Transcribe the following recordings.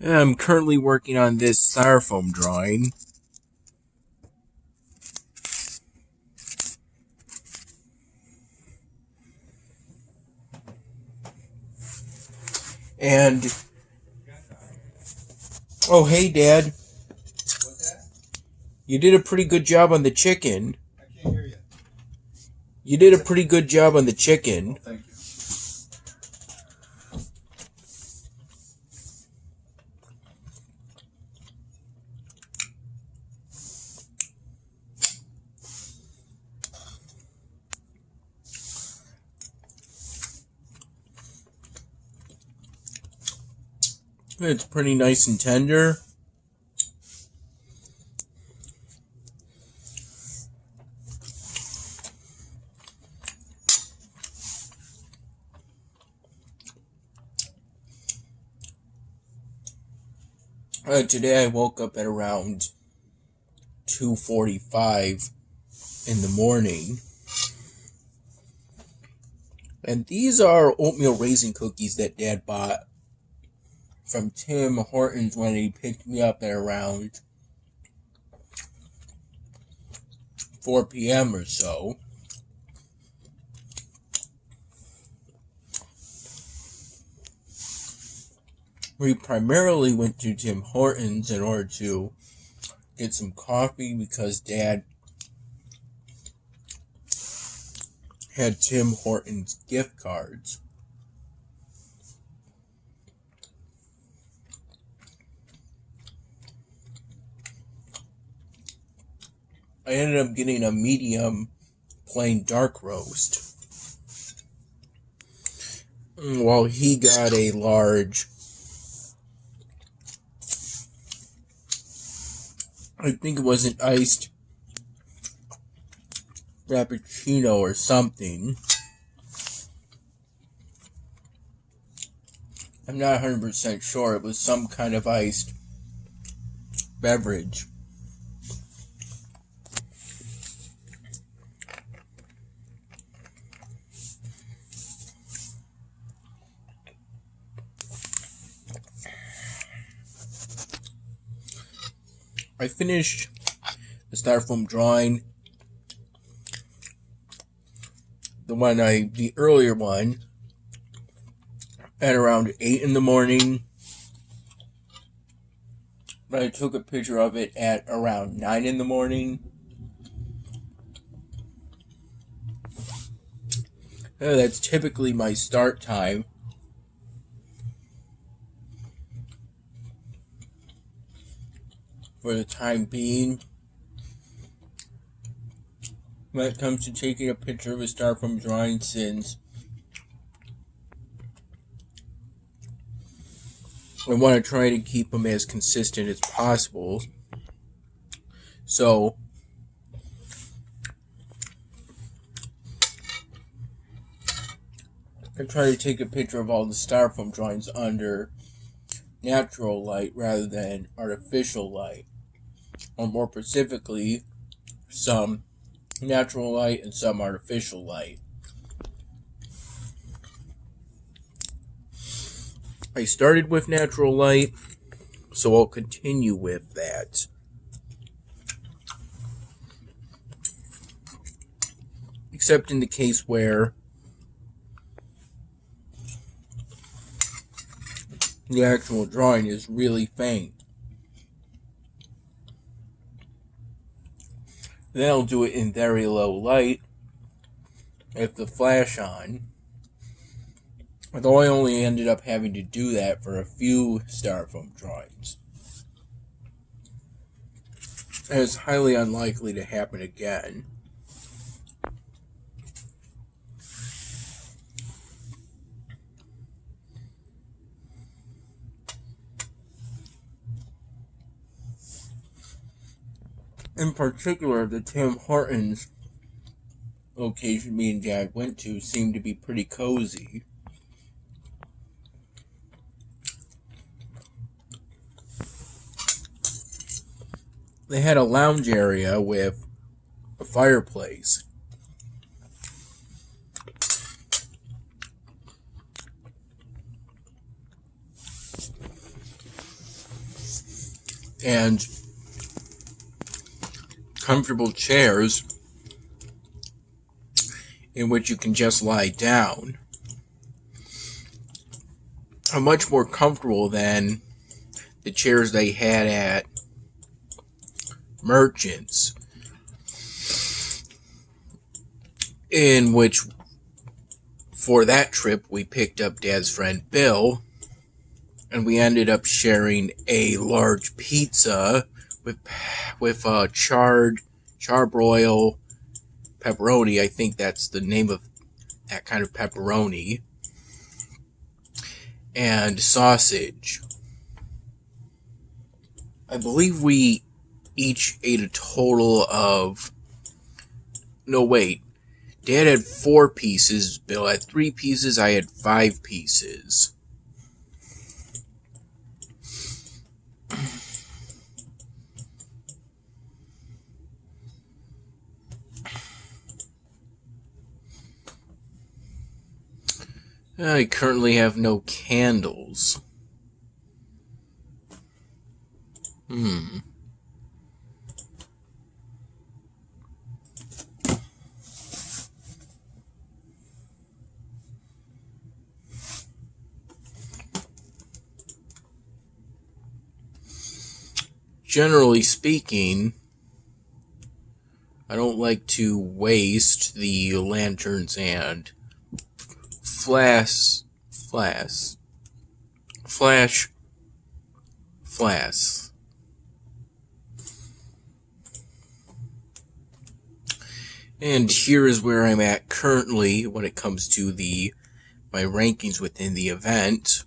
I'm currently working on this styrofoam drawing. And, oh, hey, Dad. What's that? You did a pretty good job on the chicken. I can't hear you. You did a pretty good job on the chicken. Oh, thank you. It's pretty nice and tender. Today I woke up at around 2:45 in the morning. And these are oatmeal raisin cookies that Dad bought from Tim Hortons when he picked me up at around 4 p.m. or so. We primarily went to Tim Hortons in order to get some coffee because Dad had Tim Hortons gift cards. I ended up getting a medium plain dark roast, while he got a large, I think it was an iced frappuccino or something. I'm not 100% sure. It was some kind of iced beverage. I finished the styrofoam drawing. The earlier one, at around 8 in the morning. But I took a picture of it at around 9 in the morning. That's typically my start time. For the time being, when it comes to taking a picture of a styrofoam drawing, since I want to try to keep them as consistent as possible. So I try to take a picture of all the styrofoam drawings under natural light rather than artificial light, or more specifically, some natural light and some artificial light. I started with natural light, so I'll continue with that. Except in the case where the actual drawing is really faint. Then I'll do it in very low light with the flash on. Although I only ended up having to do that for a few styrofoam drawings. And it's highly unlikely to happen again. In particular, the Tim Hortons location me and Dad went to seemed to be pretty cozy. they had a lounge area with a fireplace. And comfortable chairs in which you can just lie down are much more comfortable than the chairs they had at Merchants, in which for that trip we picked up Dad's friend Bill, and we ended up sharing a large pizza with charbroil pepperoni. I think that's the name of that kind of pepperoni, and sausage. I believe we each ate a total of... No, wait. Dad had 4 pieces, Bill had 3 pieces, I had 5 pieces. I currently have no candles. Generally speaking, I don't like to waste the lanterns and flash. And here is where I'm at currently when it comes to my rankings within the event.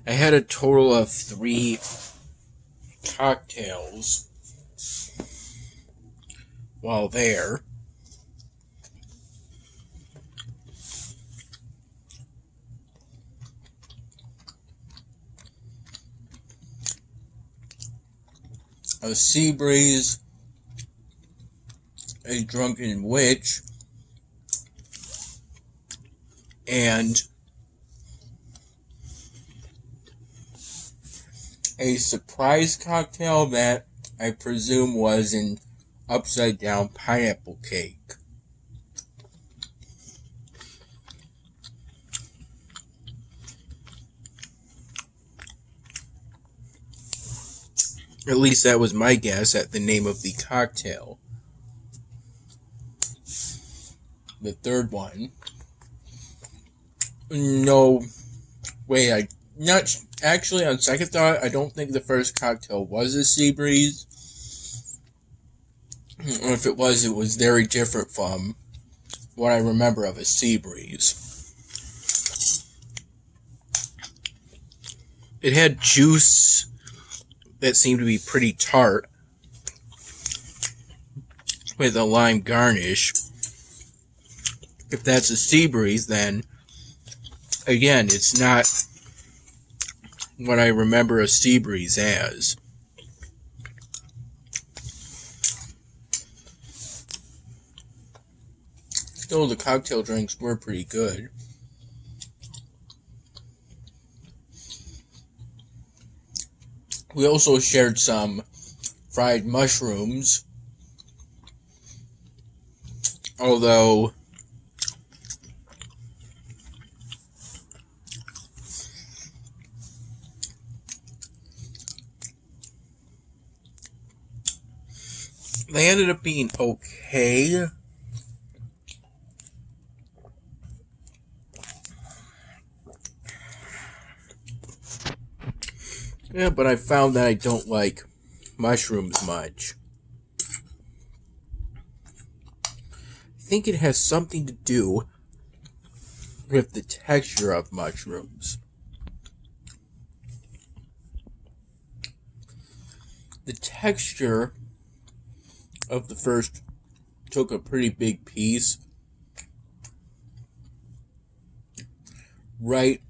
I had a total of 3 cocktails while there. A Sea Breeze, a Drunken Witch, and a surprise cocktail that I presume was an upside down pineapple cake. At least that was my guess at the name of the cocktail. The third one. No, wait, actually, on second thought, I don't think the first cocktail was a Sea Breeze. Or if it was very different from what I remember of a Sea Breeze. It had juice that seemed to be pretty tart, with a lime garnish. If that's a Sea Breeze, then again, it's not what I remember a Sea Breeze as. Still, the cocktail drinks were pretty good. We also shared some fried mushrooms, although they ended up being okay. Yeah, but I found that I don't like mushrooms much. I think it has something to do with the texture of mushrooms. The texture of the first took a pretty big piece right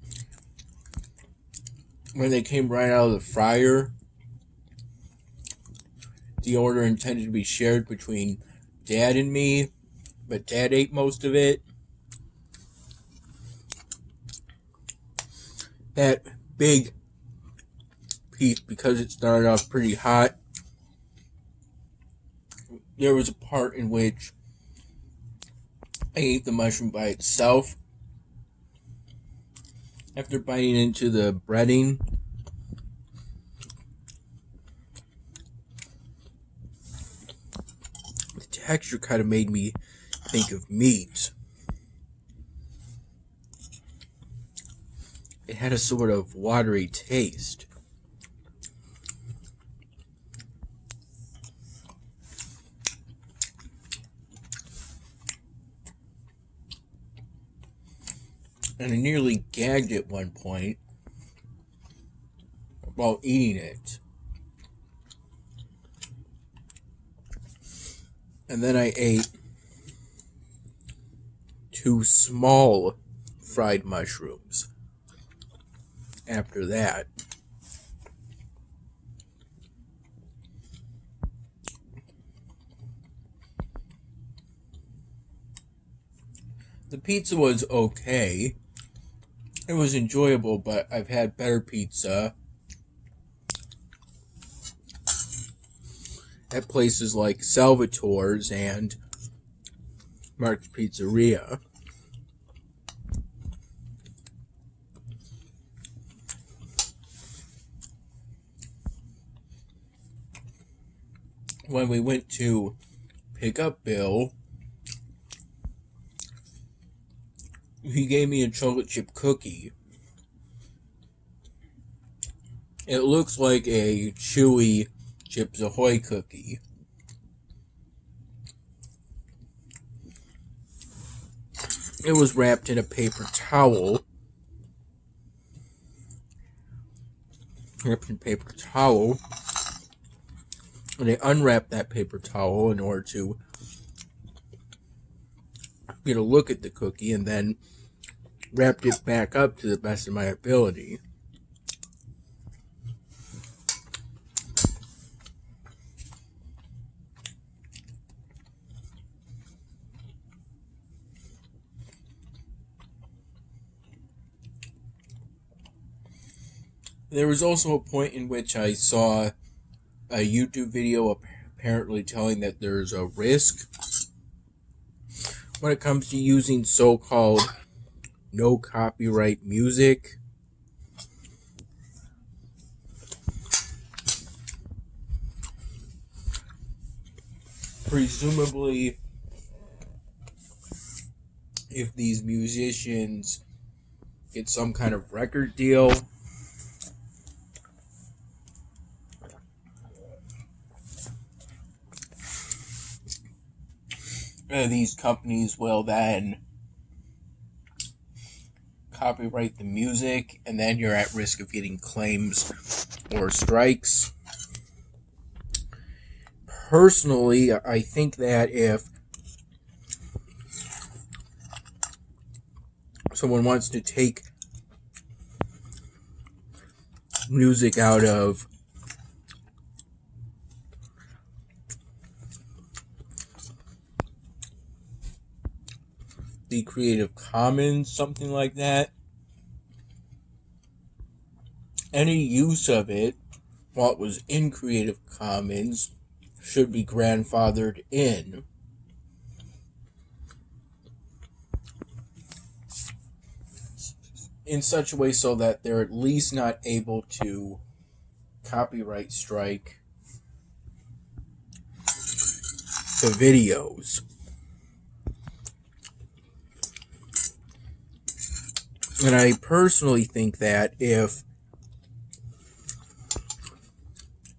when they came right out of the fryer, the order intended to be shared between Dad and me, but Dad ate most of it. That big piece, because it started off pretty hot, there was a part in which I ate the mushroom by itself. After biting into the breading, the texture kind of made me think of meat. It had a sort of watery taste. And I nearly gagged at one point while eating it. And then I ate 2 small fried mushrooms after that. The pizza was okay. It was enjoyable, but I've had better pizza at places like Salvatore's and Mark's Pizzeria. When we went to pick up Bill, he gave me a chocolate chip cookie. It looks like a chewy Chips Ahoy cookie. It was wrapped in a paper towel. And I unwrapped that paper towel in order to get a look at the cookie, and then wrapped it back up to the best of my ability. There was also a point in which I saw a YouTube video apparently telling that there's a risk when it comes to using so-called no copyright music. Presumably, if these musicians get some kind of record deal, these companies will then copyright the music, and then you're at risk of getting claims or strikes. Personally, I think that if someone wants to take music out of the Creative Commons, something like that, any use of it while it was in Creative Commons should be grandfathered in. In such a way so that they're at least not able to copyright strike the videos. And I personally think that if,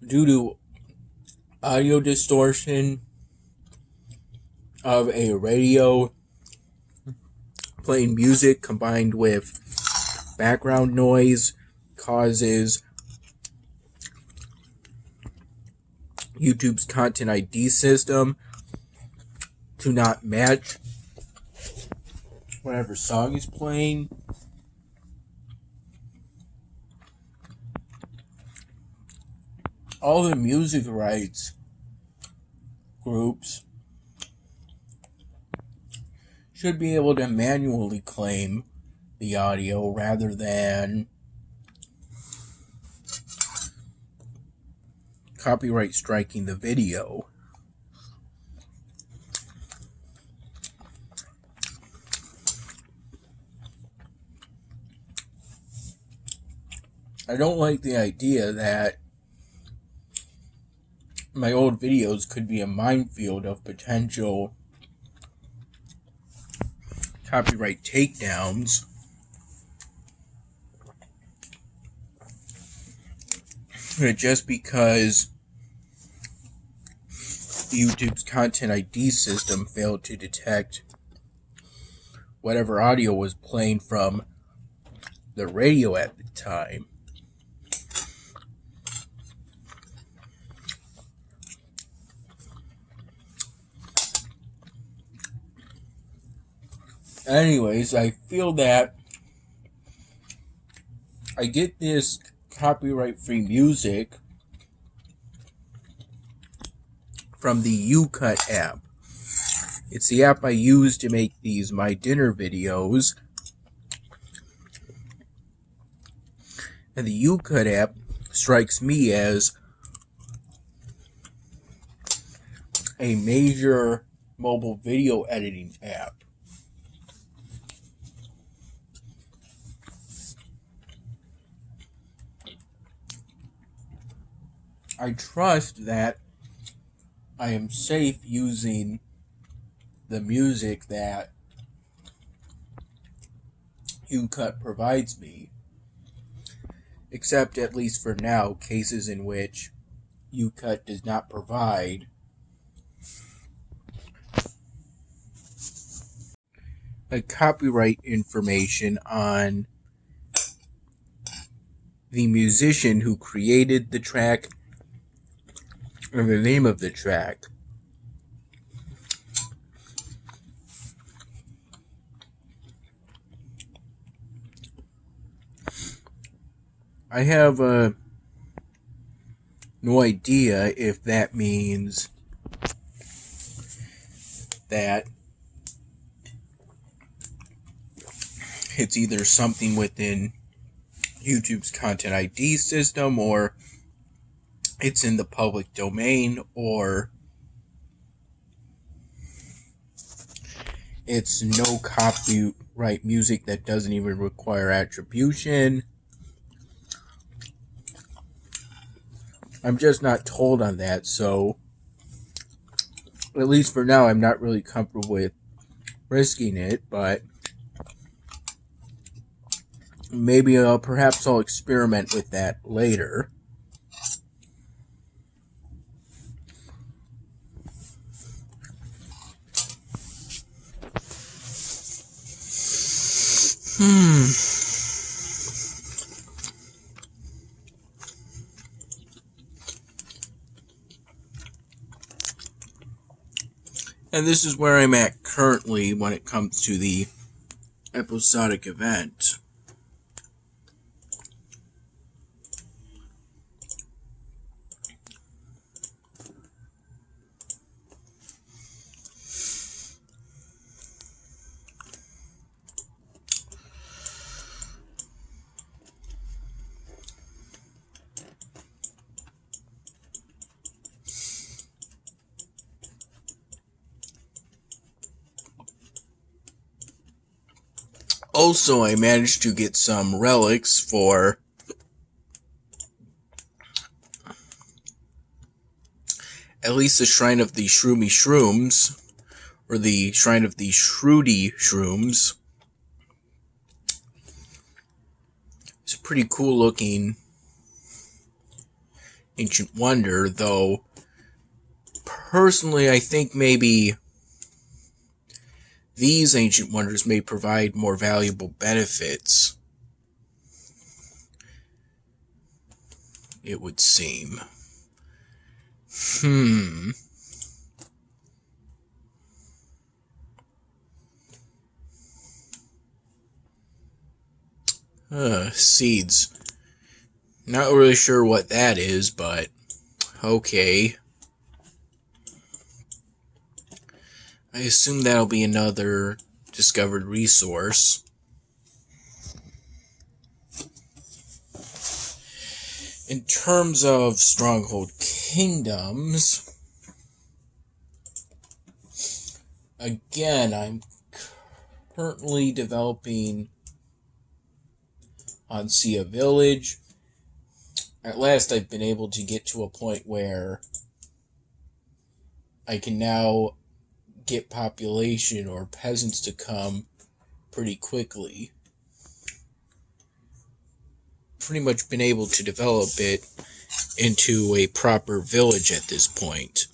due to audio distortion of a radio playing music combined with background noise causes YouTube's Content ID system to not match whatever song is playing, all the music rights groups should be able to manually claim the audio rather than copyright striking the video. I don't like the idea that my old videos could be a minefield of potential copyright takedowns. Just because YouTube's Content ID system failed to detect whatever audio was playing from the radio at the time. Anyways, I feel that I get this copyright-free music from the YouCut app. It's the app I use to make these My Dinner videos. And the YouCut app strikes me as a major mobile video editing app. I trust that I am safe using the music that YouCut provides me, except at least for now, cases in which YouCut does not provide a copyright information on the musician who created the track or the name of the track. I have no idea if that means that it's either something within YouTube's Content ID system, or it's in the public domain, or it's no copyright music that doesn't even require attribution. I'm just not told on that, so at least for now I'm not really comfortable with risking it, but maybe perhaps I'll experiment with that later. And this is where I'm at currently when it comes to the episodic event. Also, I managed to get some relics for at least the Shrine of the Shroomy Shrooms, or the Shrine of the Shroody Shrooms. It's a pretty cool looking ancient wonder, though personally I think maybe these ancient wonders may provide more valuable benefits, it would seem. Seeds. Not really sure what that is, but Okay. I assume that'll be another discovered resource. In terms of Stronghold Kingdoms, again, I'm currently developing on Sia Village. At last, I've been able to get to a point where I can now get population or peasants to come pretty quickly. Pretty much been able to develop it into a proper village at this point.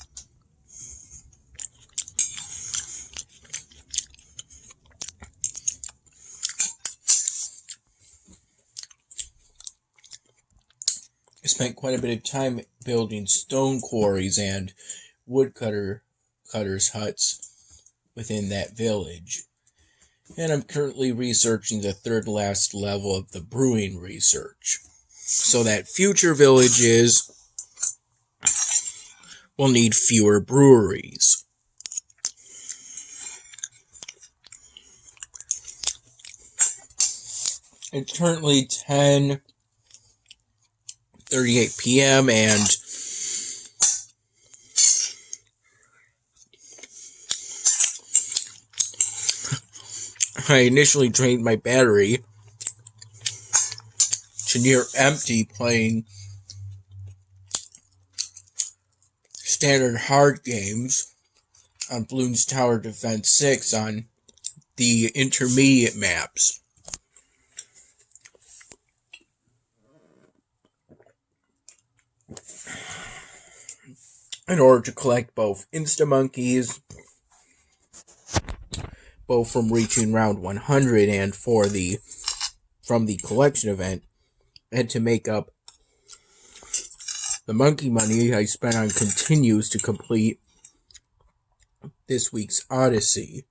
I spent quite a bit of time building stone quarries and woodcutters' huts within that village. And I'm currently researching the third last level of the brewing research, so that future villages will need fewer breweries. It's currently 10:38 p.m. and I initially drained my battery to near empty playing standard hard games on Bloons Tower Defense 6 on the intermediate maps. In order to collect both Instamonkeys, both from reaching round 100 and from the collection event, and to make up the monkey money I spent on continues to complete this week's Odyssey.